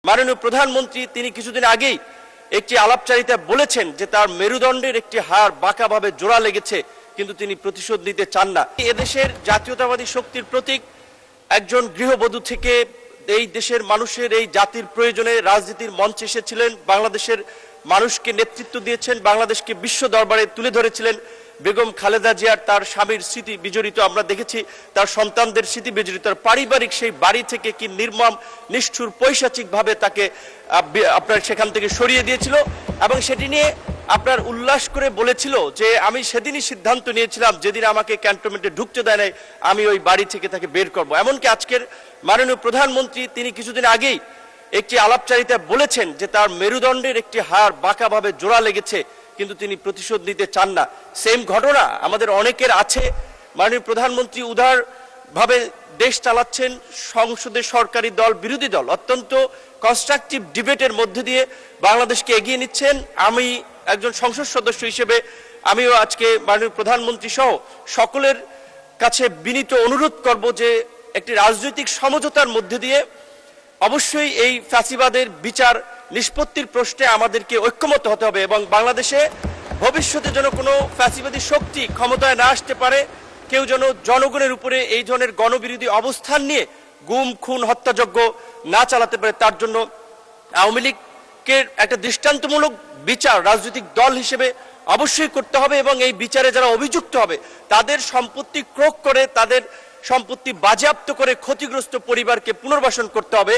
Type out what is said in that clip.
মাননীয় প্রধানমন্ত্রী তিনি কিছুদিন আগেই একটি আলাপচারিতায় বলেছেন যে তার মেরুদণ্ডের একটি হাড় বাঁকাভাবে জোড়া লেগেছে, কিন্তু তিনি প্রতিশোধ নিতে চান না। এদেশের জাতীয়তাবাদী শক্তির প্রতীক একজন গৃহবধূ থেকে এই দেশের মানুষের এই জাতির প্রয়োজনে রাজনীতির মঞ্চে এসেছিলেন, বাংলাদেশের মানুষকে নেতৃত্ব দিয়েছেন, বাংলাদেশকে বিশ্ব দরবারে তুলে ধরেছিলেন। বেগম খালেদা জিয়ার তার স্বামীর স্মৃতি বিজড়িত আমরা দেখেছি, তার সন্তানদের স্মৃতি বিজড়িত, তার পারিবারিক সেই বাড়ি থেকে কি নির্মম নিষ্ঠুর পৈশাচিকভাবে তাকে আপনার সেখান থেকে সরিয়ে দিয়েছিল, এবং সেটি নিয়ে আপনার উল্লাস করে বলেছিল যে আমি সেদিনই সিদ্ধান্ত নিয়েছিলাম, যেদিন আমাকে ক্যান্টনমেন্টে ঢুকতে দেয় নাই, আমি ওই বাড়ি থেকে তাকে বের করব। এমনকি আজকের মাননীয় প্রধানমন্ত্রী তিনি কিছুদিন আগেই একটি আলাপচারিতায় বলেছেন যে তার মেরুদণ্ডের একটি হাড় বাঁকাভাবে জোড়া লেগেছে, কিন্তু তিনি প্রতিশোধ নিতে চান না। সেম ঘটনা আমাদের অনেকের আছে। মাননীয় প্রধানমন্ত্রী উদারভাবে দেশ চালাচ্ছেন, সংসদে সরকারি দল বিরোধী দল অত্যন্ত কনস্ট্রাকটিভ ডিবেটের মধ্যে দিয়ে বাংলাদেশকে এগিয়ে নিচ্ছেন। আমি একজন সংসদ সদস্য হিসেবে আমিও আজকে মাননীয় প্রধানমন্ত্রী সহ সকলের কাছে বিনীত অনুরোধ করব যে একটি রাজনৈতিক সমঝোতার মধ্যে দিয়ে অবশ্যই এই ফ্যাসিবাদের বিচার নিষ্পত্তির প্রশ্নে আমাদেরকে ঐক্যমত হতে হবে, এবং বাংলাদেশে ভবিষ্যতে যেন কোনো ফ্যাসিবাদী শক্তি ক্ষমতায় না আসতে পারে, কেউ যেন জনগণের উপরে এই ধরনের গণবিরোধী অবস্থান নিয়ে গুম খুন হত্যাযজ্ঞ না চালাতে পারে। তার জন্য আওয়ামী লীগের একটা দৃষ্টান্তমূলক বিচার রাজনৈতিক দল হিসেবে অবশ্যই করতে হবে, এবং এই বিচারে যারা অভিযুক্ত হবে তাদের সম্পত্তি ক্রোক করে, তাদের সম্পত্তি বাজেয়াপ্ত করে ক্ষতিগ্রস্ত পরিবারকে পুনর্বাসন করতে হবে।